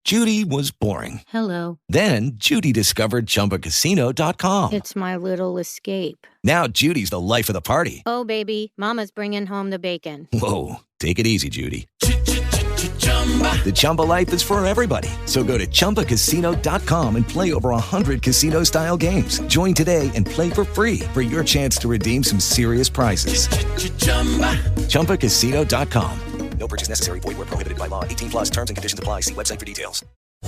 Judy was boring. Hello. Then Judy discovered ChumbaCasino.com. It's my little escape. Now Judy's the life of the party. Oh, baby, mama's bringing home the bacon. Whoa, take it easy, Judy. The Chumba life is for everybody. So go to ChumbaCasino.com and play over 100 casino-style games. Join today and play for free for your chance to redeem some serious prizes. ChumbaCasino.com. No purchase necessary. Void where prohibited by law. 18 plus terms and conditions apply. See website for details.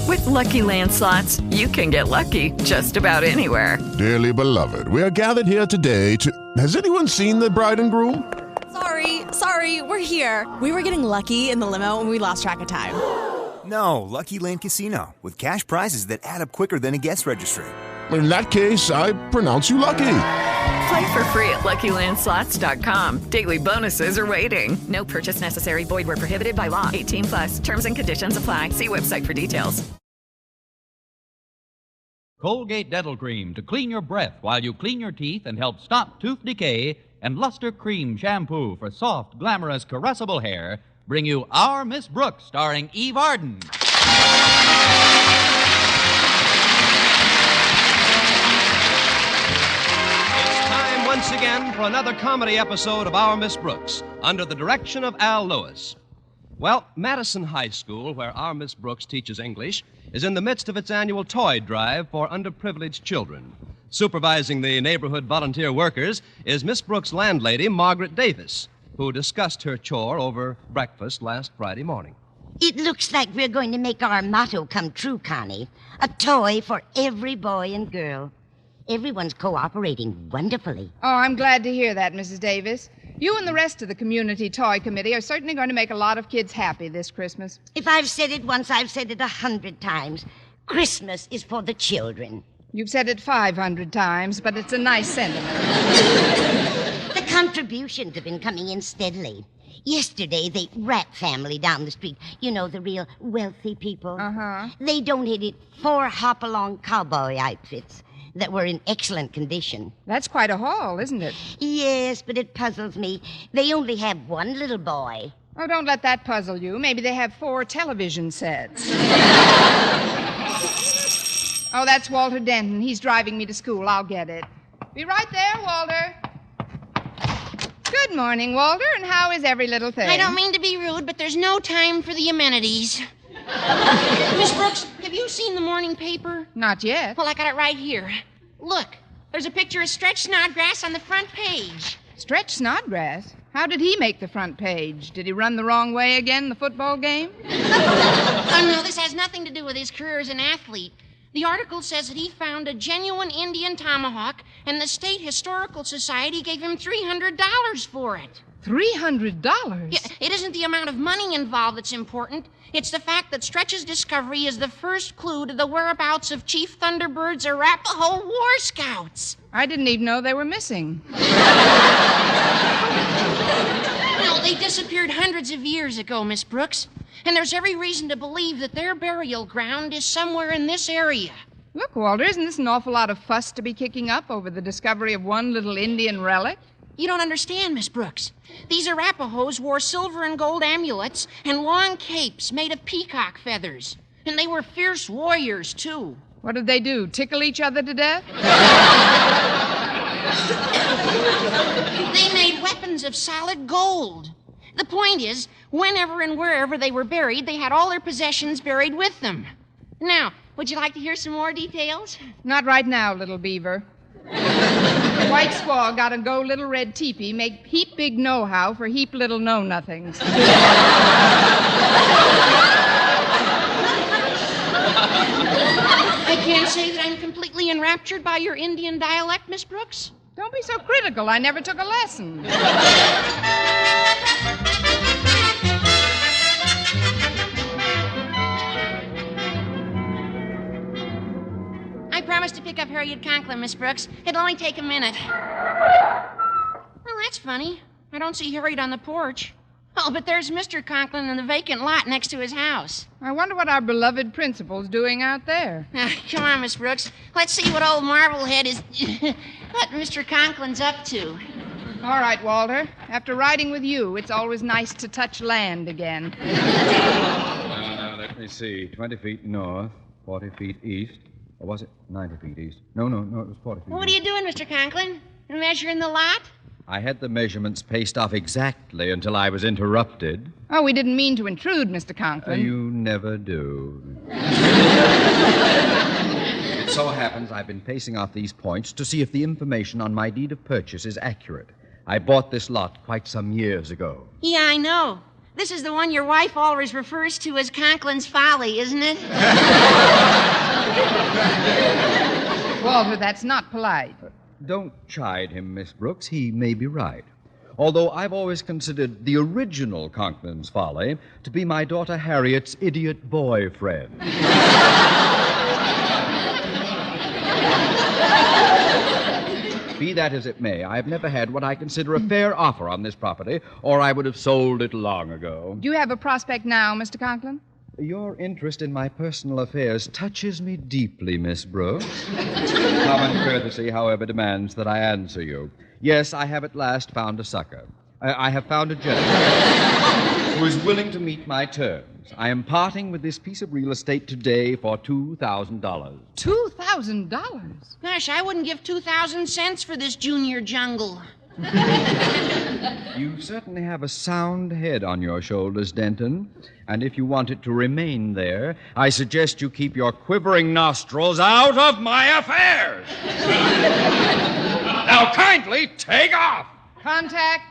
With Lucky Land Slots, you can get lucky just about anywhere. Dearly beloved, we are gathered here today to... Has anyone seen the bride and groom? Sorry, we're here. We were getting lucky in the limo and we lost track of time. No, Lucky Land Casino, with cash prizes that add up quicker than a guest registry. In that case, I pronounce you lucky. Play for free at LuckyLandSlots.com. Daily bonuses are waiting. No purchase necessary. Void where prohibited by law. 18 plus. Terms and conditions apply. See website for details. Colgate Dental Cream to clean your breath while you clean your teeth and help stop tooth decay, and Luster Cream Shampoo for soft, glamorous, caressable hair bring you Our Miss Brooks, starring Eve Arden. Once again for another comedy episode of Our Miss Brooks, under the direction of Al Lewis. Well, Madison High School, where Our Miss Brooks teaches English, is in the midst of its annual toy drive for underprivileged children. Supervising the neighborhood volunteer workers is Miss Brooks' landlady, Margaret Davis, who discussed her chore over breakfast last Friday morning. It looks like we're going to make our motto come true, Connie. A toy for every boy and girl. Everyone's cooperating wonderfully. Oh, I'm glad to hear that, Mrs. Davis. You and the rest of the Community Toy Committee are certainly going to make a lot of kids happy this Christmas. If I've said it once, I've said it 100 times. Christmas is for the children. You've said it 500 times, but it's a nice sentiment. The contributions have been coming in steadily. Yesterday, the Rat family down the street, you know, the real wealthy people, they donated 4 hop-along cowboy outfits that were in excellent condition. That's quite a haul, isn't it? Yes, but it puzzles me. They only have one little boy. Oh, don't let that puzzle you. Maybe they have 4 television sets. Oh, that's Walter Denton. He's driving me to school. I'll get it. Be right there, Walter. Good morning, Walter, and how is every little thing? I don't mean to be rude, but there's no time for the amenities. Miss Brooks, have you seen the morning paper? Not yet. Well, I got it right here. Look, there's a picture of Stretch Snodgrass on the front page. Stretch Snodgrass? How did he make the front page? Did he run the wrong way again in the football game? Oh, no, this has nothing to do with his career as an athlete. The article says that he found a genuine Indian tomahawk, and the State Historical Society gave him $300 for it. $300? Yeah, it isn't the amount of money involved that's important. It's the fact that Stretch's discovery is the first clue to the whereabouts of Chief Thunderbird's Arapaho War Scouts. I didn't even know they were missing. No, they disappeared hundreds of years ago, Miss Brooks. And there's every reason to believe that their burial ground is somewhere in this area. Look, Walter, isn't this an awful lot of fuss to be kicking up over the discovery of one little Indian relic? You don't understand, Miss Brooks. These Arapahoes wore silver and gold amulets and long capes made of peacock feathers. And they were fierce warriors, too. What did they do, tickle each other to death? They made weapons of solid gold. The point is, whenever and wherever they were buried, they had all their possessions buried with them. Now, would you like to hear some more details? Not right now, little beaver. White squaw got a go little red teepee, make heap big know-how for heap little know-nothings. I can't say that I'm completely enraptured by your Indian dialect, Miss Brooks. Don't be so critical. I never took a lesson. I promised to pick up Harriet Conklin, Miss Brooks. It'll only take a minute. Well, that's funny. I don't see Harriet on the porch. Oh, but there's Mr. Conklin in the vacant lot next to his house. I wonder what our beloved principal's doing out there. Come on, Miss Brooks. Let's see what old Marblehead is... what Mr. Conklin's up to. All right, Walter. After riding with you, it's always nice to touch land again. They're me see. 20 feet north, 40 feet east. Or was it 90 feet east? No, it was 40 feet What east. are you doing, Mr. Conklin? Measuring the lot? I had the measurements paced off exactly until I was interrupted. Oh, we didn't mean to intrude, Mr. Conklin. You never do. It so happens I've been pacing off these points to see if the information on my deed of purchase is accurate. I bought this lot quite some years ago. Yeah, I know. This is the one your wife always refers to as Conklin's Folly, isn't it? Walter, that's not polite. Don't chide him, Miss Brooks. He may be right. Although I've always considered the original Conklin's Folly to be my daughter Harriet's idiot boyfriend. Be that as it may, I've never had what I consider a fair offer on this property, or I would have sold it long ago. Do you have a prospect now, Mr. Conklin? Your interest in my personal affairs touches me deeply, Miss Brooks. Common courtesy, however, demands that I answer you. Yes, I have at last found a sucker. I have found a gentleman who is willing to meet my terms. I am parting with this piece of real estate today for $2,000. $2,000? Gosh, I wouldn't give 2,000 cents for this junior jungle. You certainly have a sound head on your shoulders, Denton. And if you want it to remain there, I suggest you keep your quivering nostrils out of my affairs. Now, kindly take off. Contact.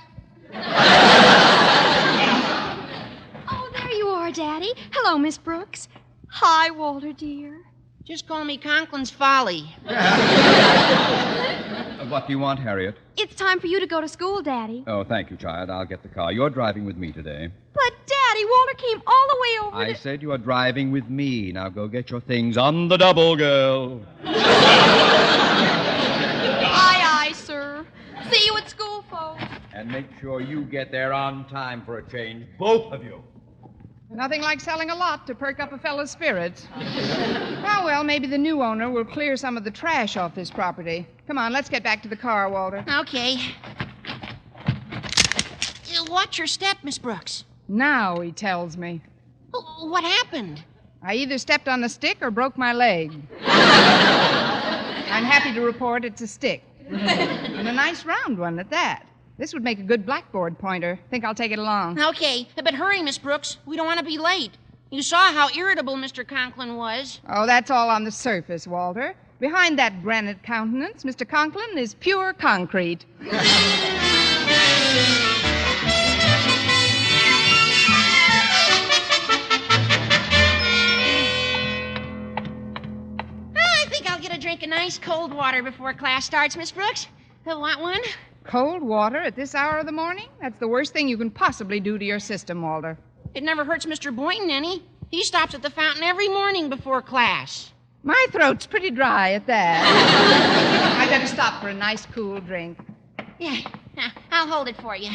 Oh, there you are, Daddy. Hello, Miss Brooks. Hi, Walter, dear. Just call me Conklin's Folly. What do you want, Harriet? It's time for you to go to school, Daddy. Oh, thank you, child. I'll get the car. You're driving with me today. But, Daddy, Walter came all the way over I said you are driving with me. Now go get your things on the double, girl. Aye, sir. See you at school, folks. And make sure you get there on time for a change, both of you. Nothing like selling a lot to perk up a fellow's spirits. Oh, well, maybe the new owner will clear some of the trash off this property. Come on, let's get back to the car, Walter. Okay. Watch your step, Miss Brooks. Now, he tells me. What happened? I either stepped on a stick or broke my leg. I'm happy to report it's a stick. And a nice round one at that. This would make a good blackboard pointer. Think I'll take it along. Okay, but hurry, Miss Brooks. We don't want to be late. You saw how irritable Mr. Conklin was. Oh, that's all on the surface, Walter. Behind that granite countenance, Mr. Conklin is pure concrete. I think I'll get a drink of nice cold water before class starts, Miss Brooks. Want one? Cold water at this hour of the morning? That's the worst thing you can possibly do to your system, Walter. It never hurts Mr. Boynton any. He stops at the fountain every morning before class. My throat's pretty dry at that. I better stop for a nice cool drink. Yeah, I'll hold it for you.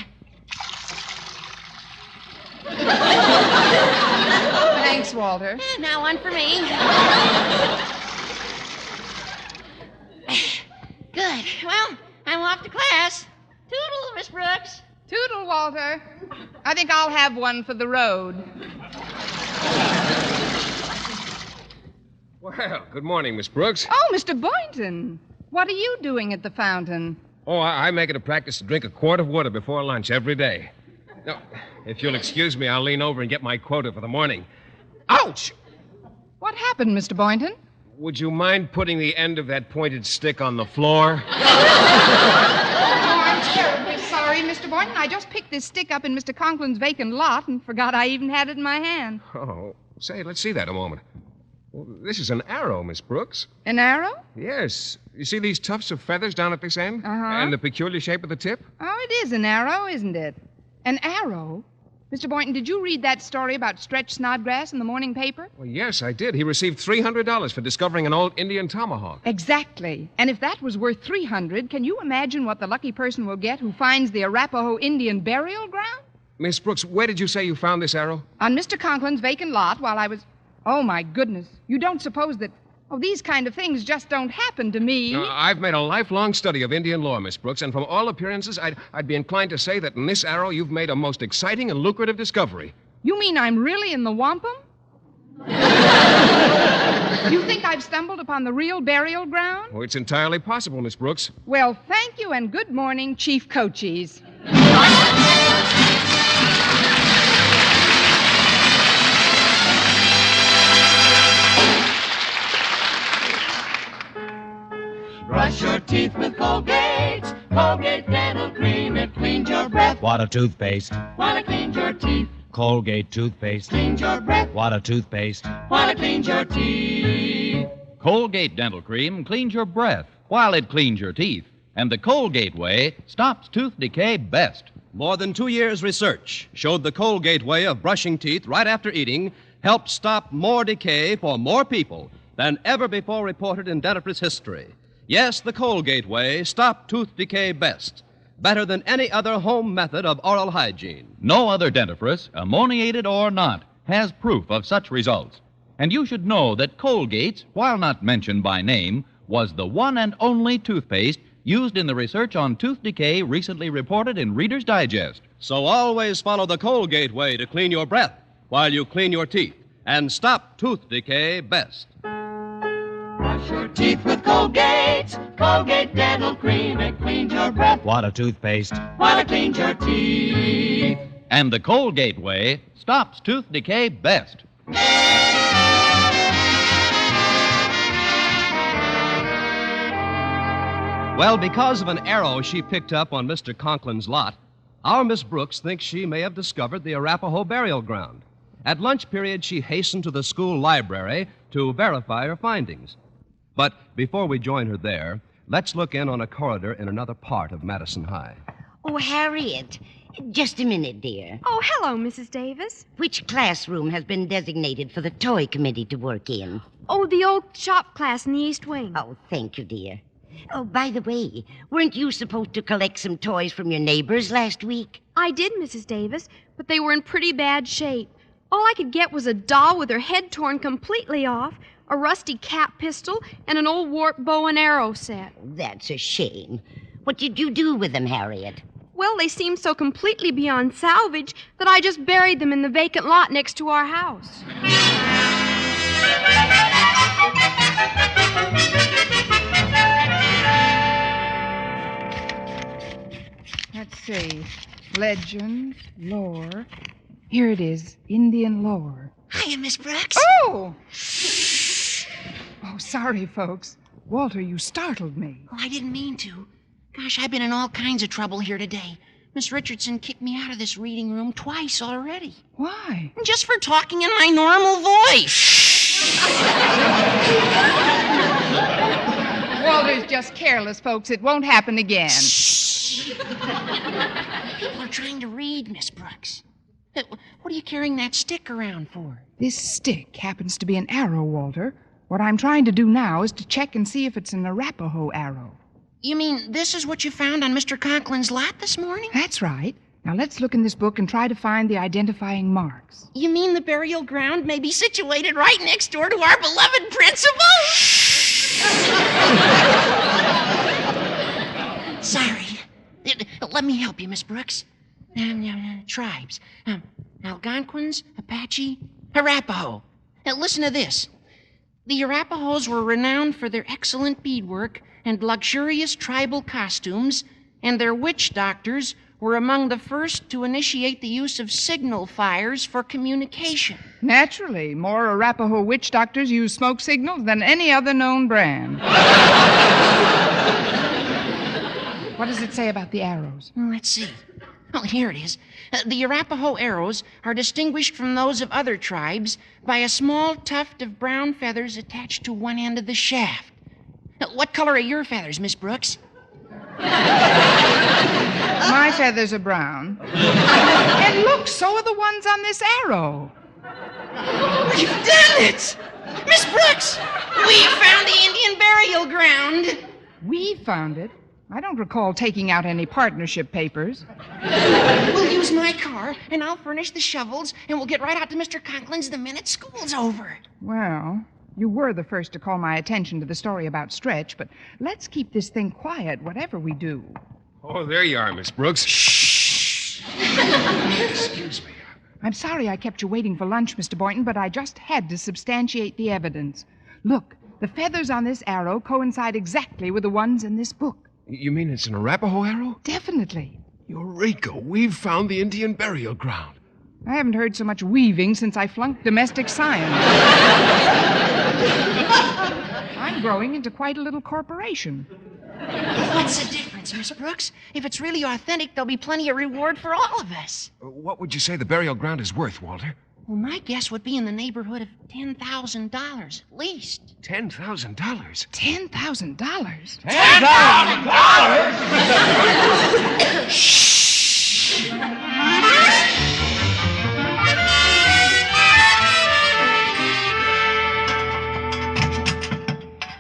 Thanks, Walter. Now one for me. Good. Well, I'm off to class. Toodle, Miss Brooks. Toodle, Walter. I think I'll have one for the road. Well, good morning, Miss Brooks. Oh, Mr. Boynton. What are you doing at the fountain? Oh, I make it a practice to drink a quart of water before lunch every day. Now, if you'll excuse me, I'll lean over and get my quota for the morning. Ouch! What happened, Mr. Boynton? Would you mind putting the end of that pointed stick on the floor? Oh, I'm terribly sorry, Mr. Boynton. I just picked this stick up in Mr. Conklin's vacant lot and forgot I even had it in my hand. Oh, say, let's see that a moment. Well, this is an arrow, Miss Brooks. An arrow? Yes. You see these tufts of feathers down at this end? Uh-huh. And the peculiar shape of the tip? Oh, it is an arrow, isn't it? An arrow? Mr. Boynton, did you read that story about Stretch Snodgrass in the morning paper? Well, yes, I did. He received $300 for discovering an old Indian tomahawk. Exactly. And if that was worth $300, can you imagine what the lucky person will get who finds the Arapaho Indian burial ground? Miss Brooks, where did you say you found this arrow? On Mr. Conklin's vacant lot while I was... Oh, my goodness. You don't suppose that... Oh, these kind of things just don't happen to me. I've made a lifelong study of Indian lore, Miss Brooks, and from all appearances, I'd be inclined to say that in this arrow you've made a most exciting and lucrative discovery. You mean I'm really in the wampum? You think I've stumbled upon the real burial ground? Oh, it's entirely possible, Miss Brooks. Well, thank you and good morning, Chief Cochise. Brush your teeth with Colgate. Colgate Dental Cream. It cleans your breath. Water toothpaste. Wanna clean your teeth. Colgate toothpaste. Cleans your breath. Water toothpaste. Wanna clean your teeth. Colgate Dental Cream cleans your breath while it cleans your teeth. And the Colgate way stops tooth decay best. More than 2 years' research showed the Colgate way of brushing teeth right after eating helped stop more decay for more people than ever before reported in dentifrice history. Yes, the Colgate way stopped tooth decay best, better than any other home method of oral hygiene. No other dentifrice, ammoniated or not, has proof of such results. And you should know that Colgate's, while not mentioned by name, was the one and only toothpaste used in the research on tooth decay recently reported in Reader's Digest. So always follow the Colgate way to clean your breath while you clean your teeth and stop tooth decay best. Brush your teeth with Colgate. Colgate Dental Cream. It cleans your breath. Water toothpaste. Wanna clean your teeth. And the Colgate way stops tooth decay best. Well, because of an arrow she picked up on Mr. Conklin's lot, our Miss Brooks thinks she may have discovered the Arapaho burial ground. At lunch period, she hastened to the school library to verify her findings. But before we join her there, let's look in on a corridor in another part of Madison High. Oh, Harriet, just a minute, dear. Oh, hello, Mrs. Davis. Which classroom has been designated for the toy committee to work in? Oh, the old shop class in the East Wing. Oh, thank you, dear. Oh, by the way, weren't you supposed to collect some toys from your neighbors last week? I did, Mrs. Davis, but they were in pretty bad shape. All I could get was a doll with her head torn completely off, a rusty cap pistol, and an old warped bow and arrow set. That's a shame. What did you do with them, Harriet? Well, they seemed so completely beyond salvage that I just buried them in the vacant lot next to our house. Let's see. Legends, lore. Here it is, Indian lore. Hiya, Miss Brooks. Oh! Oh, sorry, folks. Walter, you startled me. Oh, I didn't mean to. Gosh, I've been in all kinds of trouble here today. Miss Richardson kicked me out of this reading room twice already. Why? Just for talking in my normal voice. Walter's just careless, folks. It won't happen again. People are trying to read, Miss Brooks. What are you carrying that stick around for? This stick happens to be an arrow, Walter. What I'm trying to do now is to check and see if it's an Arapaho arrow. You mean this is what you found on Mr. Conklin's lot this morning? That's right. Now let's look in this book and try to find the identifying marks. You mean the burial ground may be situated right next door to our beloved principal? Sorry. Let me help you, Miss Brooks. Tribes. Algonquins, Apache, Arapaho. Now, listen to this. The Arapahos were renowned for their excellent beadwork and luxurious tribal costumes, and their witch doctors were among the first to initiate the use of signal fires for communication. Naturally, more Arapaho witch doctors use smoke signals than any other known brand. What does it say about the arrows? Well, let's see. Oh, here it is. The Arapaho arrows are distinguished from those of other tribes by a small tuft of brown feathers attached to one end of the shaft. What color are your feathers, Miss Brooks? My feathers are brown. And look, so are the ones on this arrow. You've done it! Miss Brooks, we found the Indian burial ground. We found it? I don't recall taking out any partnership papers. We'll use my car, and I'll furnish the shovels, and we'll get right out to Mr. Conklin's the minute school's over. Well, you were the first to call my attention to the story about Stretch, but let's keep this thing quiet, whatever we do. Oh, there you are, Miss Brooks. Excuse me. I'm sorry I kept you waiting for lunch, Mr. Boynton, but I just had to substantiate the evidence. Look, the feathers on this arrow coincide exactly with the ones in this book. You mean it's an Arapaho arrow? Definitely. Eureka! We've found the Indian burial ground. I haven't heard so much weaving since I flunked domestic science. I'm growing into quite a little corporation. What's the difference, Miss Brooks? If it's really authentic, there'll be plenty of reward for all of us. What would you say the burial ground is worth, Walter? Well, my guess would be in the neighborhood of $10,000 at least. $10,000? $10,000? $10,000? Shh!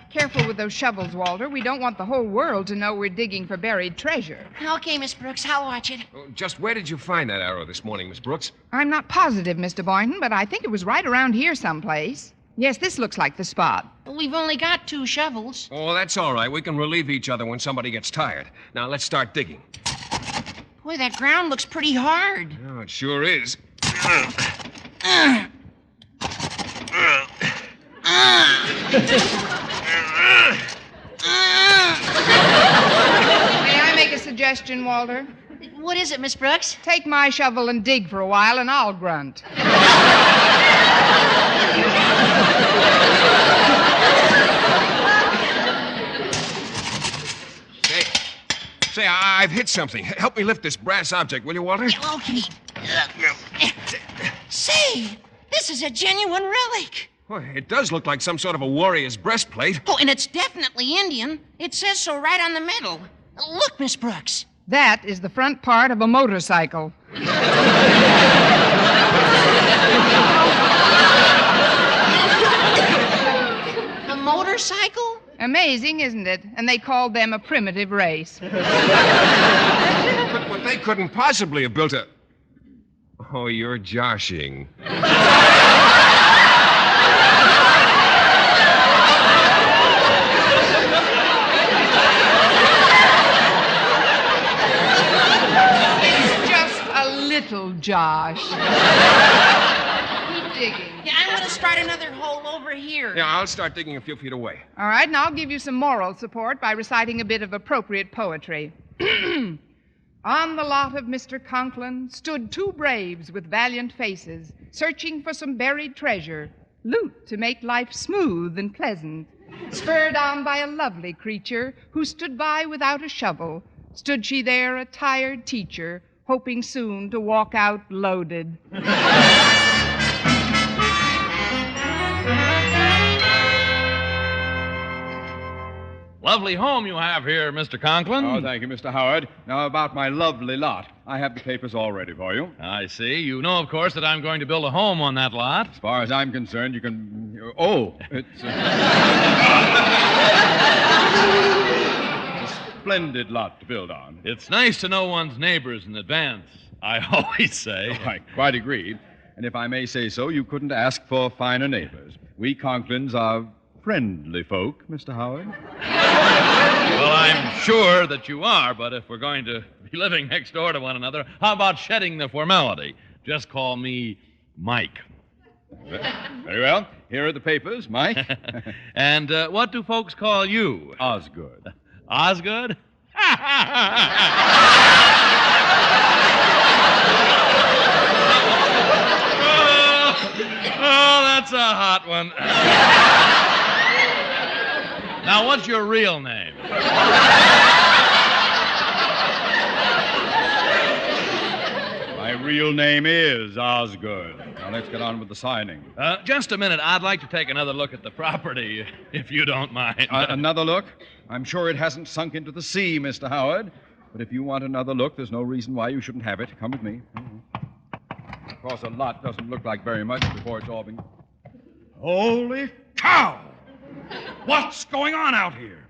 Careful with those shovels, Walter. We don't want the whole world to know we're digging for buried treasure. Okay, Miss Brooks, I'll watch it. Just where did you find that arrow this morning, Miss Brooks? I'm not positive, Mr. Boynton, but I think it was right around here someplace. Yes, this looks like the spot. We've only got 2 shovels. Oh, that's all right. We can relieve each other when somebody gets tired. Now, let's start digging. Boy, that ground looks pretty hard. Oh, it sure is. May I make a suggestion, Walter? What is it, Miss Brooks? Take my shovel and dig for a while, and I'll grunt. Say, I've hit something. Help me lift this brass object, will you, Walter? Okay. Say, this is a genuine relic. Well, it does look like some sort of a warrior's breastplate. Oh, and it's definitely Indian. It says so right on the medal. Look, Miss Brooks. That is the front part of a motorcycle. A motorcycle? Amazing, isn't it? And they called them a primitive race. But they couldn't possibly have built a... Oh, you're joshing. Just a little Josh. Keep digging. Yeah, I'm going to start another hole over here. Yeah, I'll start digging a few feet away. All right, and I'll give you some moral support by reciting a bit of appropriate poetry. On the lot of Mr. Conklin stood 2 braves with valiant faces, searching for some buried treasure, loot to make life smooth and pleasant. Spurred on by a lovely creature who stood by without a shovel, stood she there a tired teacher, hoping soon to walk out loaded. Lovely home you have here, Mr. Conklin. Oh, thank you, Mr. Howard. Now, about my lovely lot. I have the papers all ready for you. I see. You know, of course, that I'm going to build a home on that lot. As far as I'm concerned, you can... Oh, it's... It's a splendid lot to build on. It's nice to know one's neighbors in advance, I always say. Oh, I quite agree. And if I may say so, you couldn't ask for finer neighbors. We Conklins are friendly folk, Mr. Howard. Well, I'm sure that you are, but if we're going to be living next door to one another, how about shedding the formality? Just call me Mike. Very well. Here are the papers, Mike. And what do folks call you? Osgood. Osgood? Oh, that's a hot one. Now, what's your real name? My real name is Osgood. Now, let's get on with the signing. Just a minute. I'd like to take another look at the property, if you don't mind. Another look? I'm sure it hasn't sunk into the sea, Mr. Howard. But if you want another look, there's no reason why you shouldn't have it. Come with me. Of course, a lot doesn't look like very much before it's all been... Holy cow! What's going on out here?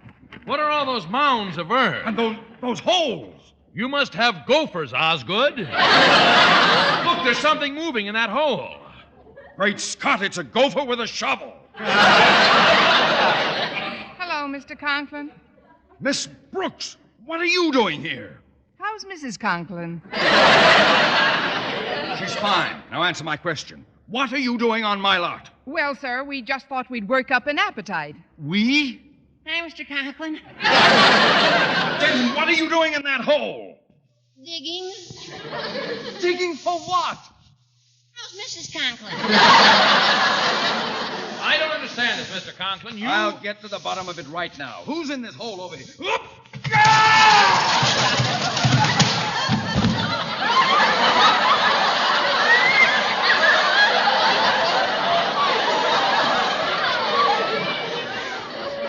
What are all those mounds of earth? And those holes? You must have gophers, Osgood. Look, there's something moving in that hole. Great Scott, it's a gopher with a shovel. Hello, Mr. Conklin. Miss Brooks, what are you doing here? How's Mrs. Conklin? She's fine. Now answer my question. What are you doing on my lot? Well, sir, we just thought we'd work up an appetite. We? Hi, Mr. Conklin. Denton, what are you doing in that hole? Digging. Digging for what? How's Mrs. Conklin? I don't understand this, Mr. Conklin. You... I'll get to the bottom of it right now. Who's in this hole over here? Oop!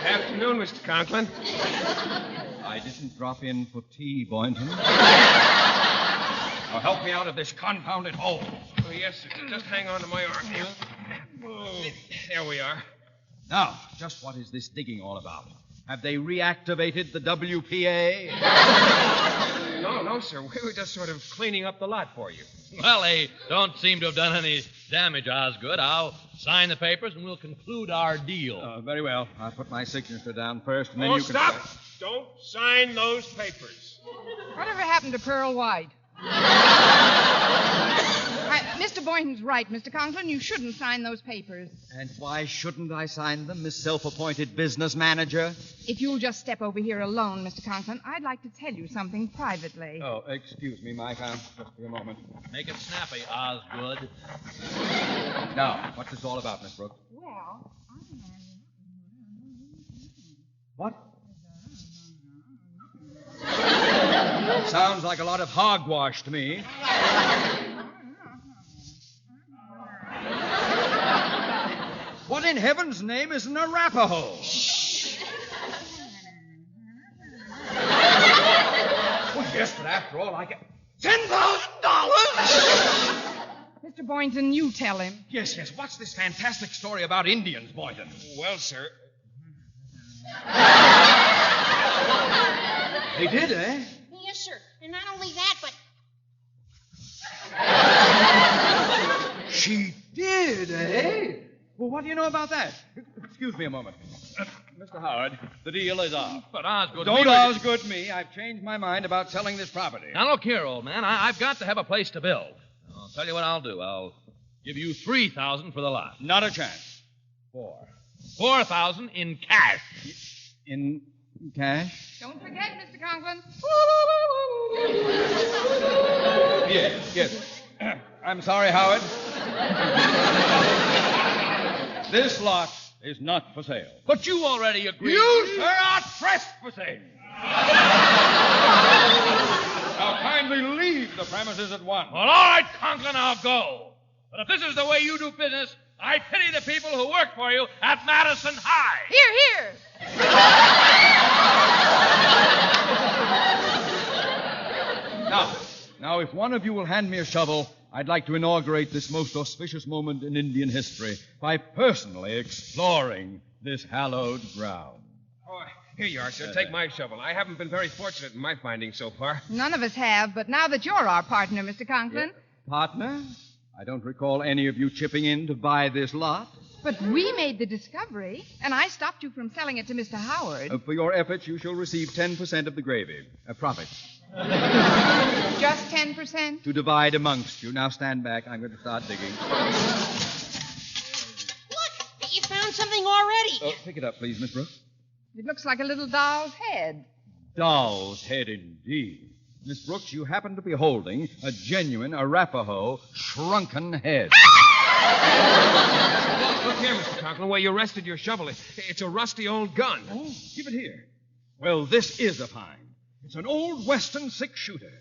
Afternoon, Mr. Conklin. I didn't drop in for tea, Boynton. Now help me out of this confounded hole. Oh, yes, sir. Just hang on to my arm here. There we are. Now, just what is this digging all about? Have they reactivated the WPA? No, sir. We were just sort of cleaning up the lot for you. Well, they don't seem to have done any damage, Osgood. I'll sign the papers and we'll conclude our deal. Very well. I'll put my signature down first, and then Oh, you can... stop! Don't sign those papers. Whatever happened to Pearl White? Mr. Boynton's right, Mr. Conklin. You shouldn't sign those papers. And why shouldn't I sign them, Miss Self-Appointed Business Manager? If you'll just step over here alone, Mr. Conklin, I'd like to tell you something privately. Oh, excuse me, Mike. Just for a moment. Make it snappy, Osgood. Now, what's this all about, Miss Brooks? Well, What? Sounds like a lot of hogwash to me. What in heaven's name is an Arapaho? Well, yes, but after all, I get $10,000! Mr. Boynton, you tell him. Yes. What's this fantastic story about Indians, Boynton? Well, sir. They did, eh? Yes, sir. And not only that, but... She did, eh? Well, what do you know about that? Excuse me a moment. Mr. Howard, the deal is off. But Osgood... Don't Osgood me. I've changed my mind about selling this property. Now, look here, old man. I've got to have a place to build. I'll tell you what I'll do. I'll give you $3,000 for the lot. Not a chance. $4,000 in cash. In cash? Don't forget, Mr. Conklin. Yes. I'm sorry, Howard. This lot is not for sale. But you already agreed. You, sir, are trespassing. Now kindly leave the premises at once. Well, all right, Conklin, I'll go. But if this is the way you do business, I pity the people who work for you at Madison High. Here. Now, if one of you will hand me a shovel, I'd like to inaugurate this most auspicious moment in Indian history by personally exploring this hallowed ground. Oh, here you are, sir. Take my shovel. I haven't been very fortunate in my findings so far. None of us have, but now that you're our partner, Mr. Conklin. Partner? I don't recall any of you chipping in to buy this lot. But we made the discovery, and I stopped you from selling it to Mr. Howard. For your efforts, you shall receive 10% of the gravy. Profit. Just 10%? To divide amongst you. Now stand back. I'm going to start digging. Look, you found something already. Pick it up, please, Miss Brooks. It looks like a little doll's head. Doll's head, indeed. Miss Brooks, you happen to be holding a genuine Arapaho shrunken head. Look here, Mr. Conklin, where you rested your shovel. It's a rusty old gun. Oh, give it here. Well, this is a find. It's an old Western six-shooter.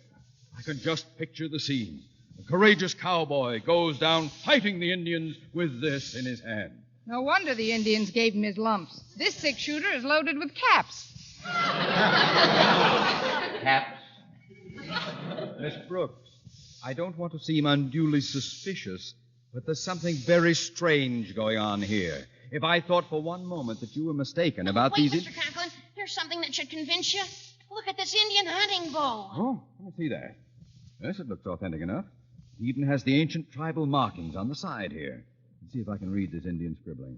I can just picture the scene. A courageous cowboy goes down fighting the Indians with this in his hand. No wonder the Indians gave him his lumps. This six-shooter is loaded with caps. Caps? Miss Brooks, I don't want to seem unduly suspicious, but there's something very strange going on here. If I thought for one moment that you were mistaken about Wait, these... Mr. Conklin, here's something that should convince you. Look at this Indian hunting bow. Oh, let me see that. Yes, it looks authentic enough. It even has the ancient tribal markings on the side here. Let's see if I can read this Indian scribbling.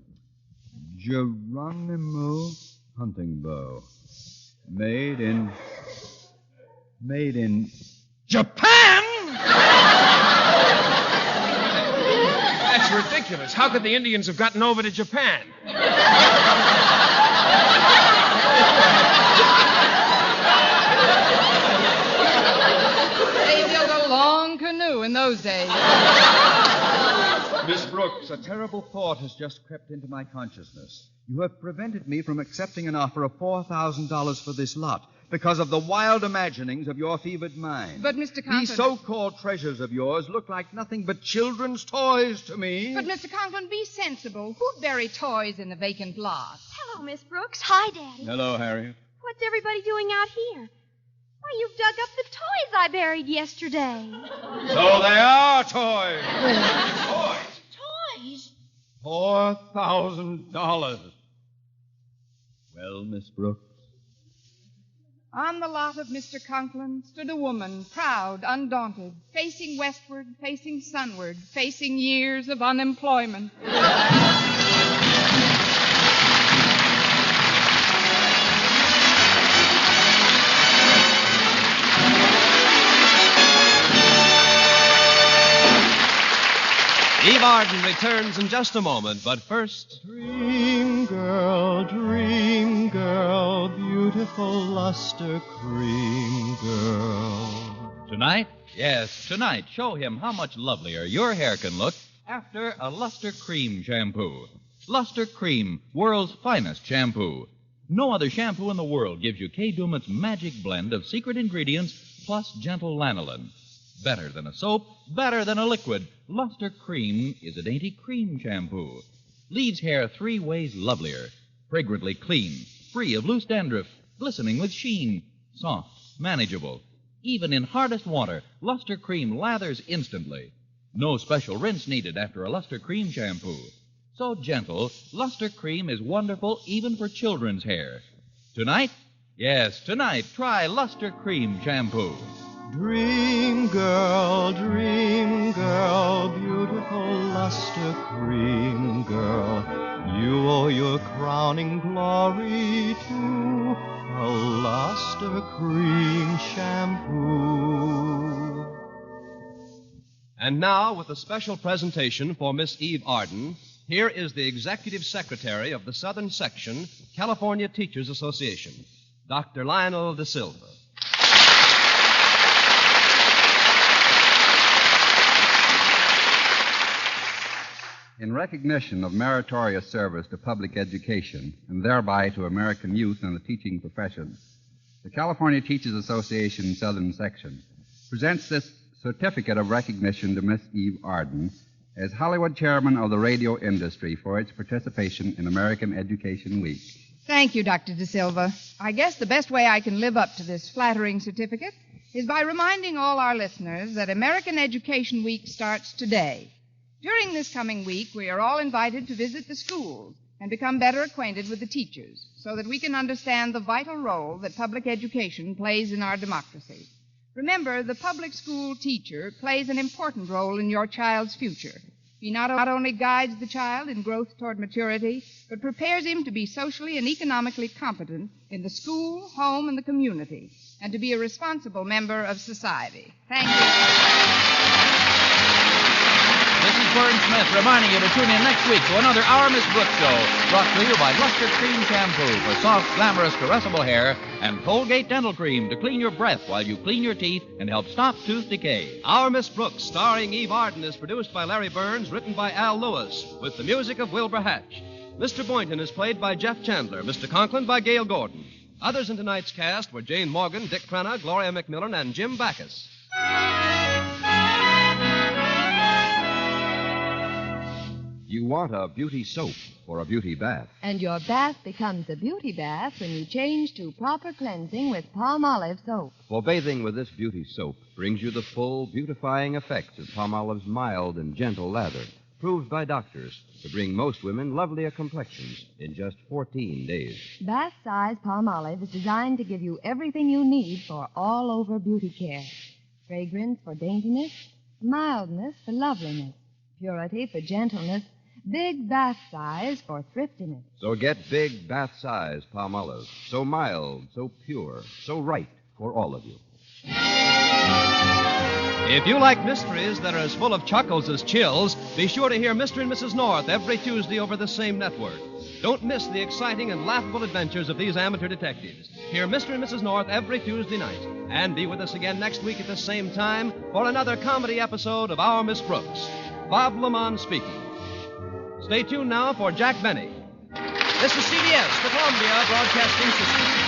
Geronimo hunting bow. Made in Japan! That's ridiculous. How could the Indians have gotten over to Japan? They built a long canoe in those days. Miss Brooks, a terrible thought has just crept into my consciousness. You have prevented me from accepting an offer of $4,000 for this lot because of the wild imaginings of your fevered mind. But, Mr. Conklin... These so-called treasures of yours look like nothing but children's toys to me. But, Mr. Conklin, be sensible. Who'd bury toys in the vacant lot? Hello, Miss Brooks. Hi, Daddy. Hello, Harriet. What's everybody doing out here? Why, you've dug up the toys I buried yesterday. So they are toys. Toys? $4,000. Well, Miss Brooks? On the lot of Mr. Conklin stood a woman, proud, undaunted, facing westward, facing sunward, facing years of unemployment. Eve Arden returns in just a moment, but first... Dream girl, beautiful luster cream girl. Tonight? Yes, tonight. Show him how much lovelier your hair can look after a Luster Cream shampoo. Luster Cream, world's finest shampoo. No other shampoo in the world gives you Kay Daumit's magic blend of secret ingredients plus gentle lanolin. Better than a soap, better than a liquid, Luster Cream is a dainty cream shampoo. Leaves hair 3 ways lovelier. Fragrantly clean, free of loose dandruff, glistening with sheen, soft, manageable. Even in hardest water, Luster Cream lathers instantly. No special rinse needed after a Luster Cream shampoo. So gentle, Luster Cream is wonderful even for children's hair. Tonight? Yes, tonight, try Luster Cream shampoo. Dream girl, beautiful luster cream girl. You owe your crowning glory to a luster cream shampoo. And now, with a special presentation for Miss Eve Arden, here is the Executive Secretary of the Southern Section, California Teachers Association, Dr. Lionel De Silva. In recognition of meritorious service to public education and thereby to American youth in the teaching profession, the California Teachers Association Southern Section presents this certificate of recognition to Miss Eve Arden as Hollywood Chairman of the radio industry for its participation in American Education Week. Thank you, Dr. De Silva. I guess the best way I can live up to this flattering certificate is by reminding all our listeners that American Education Week starts today. During this coming week, we are all invited to visit the schools and become better acquainted with the teachers so that we can understand the vital role that public education plays in our democracy. Remember, the public school teacher plays an important role in your child's future. He not only guides the child in growth toward maturity, but prepares him to be socially and economically competent in the school, home, and the community, and to be a responsible member of society. Thank you. This is Vern Smith reminding you to tune in next week to another Our Miss Brooks show, brought to you by Luster Cream Shampoo for soft, glamorous, caressable hair, and Colgate Dental Cream to clean your breath while you clean your teeth and help stop tooth decay. Our Miss Brooks, starring Eve Arden, is produced by Larry Burns, written by Al Lewis, with the music of Wilbur Hatch. Mr. Boynton is played by Jeff Chandler, Mr. Conklin by Gale Gordon. Others in tonight's cast were Jane Morgan, Dick Crenna, Gloria McMillan, and Jim Backus. You want a beauty soap for a beauty bath. And your bath becomes a beauty bath when you change to proper cleansing with Palmolive soap. For bathing with this beauty soap brings you the full beautifying effects of Palmolive's mild and gentle lather, proved by doctors to bring most women lovelier complexions in just 14 days. Bath-size Palmolive is designed to give you everything you need for all-over beauty care. Fragrance for daintiness, mildness for loveliness, purity for gentleness, big bath size for thriftiness. So get big bath size Palmolive. So mild, so pure, so right for all of you. If you like mysteries that are as full of chuckles as chills, be sure to hear Mr. and Mrs. North every Tuesday over the same network. Don't miss the exciting and laughable adventures of these amateur detectives. Hear Mr. and Mrs. North every Tuesday night. And be with us again next week at the same time for another comedy episode of Our Miss Brooks. Bob Lamont speaking. Stay tuned now for Jack Benny. This is CBS, the Columbia Broadcasting System.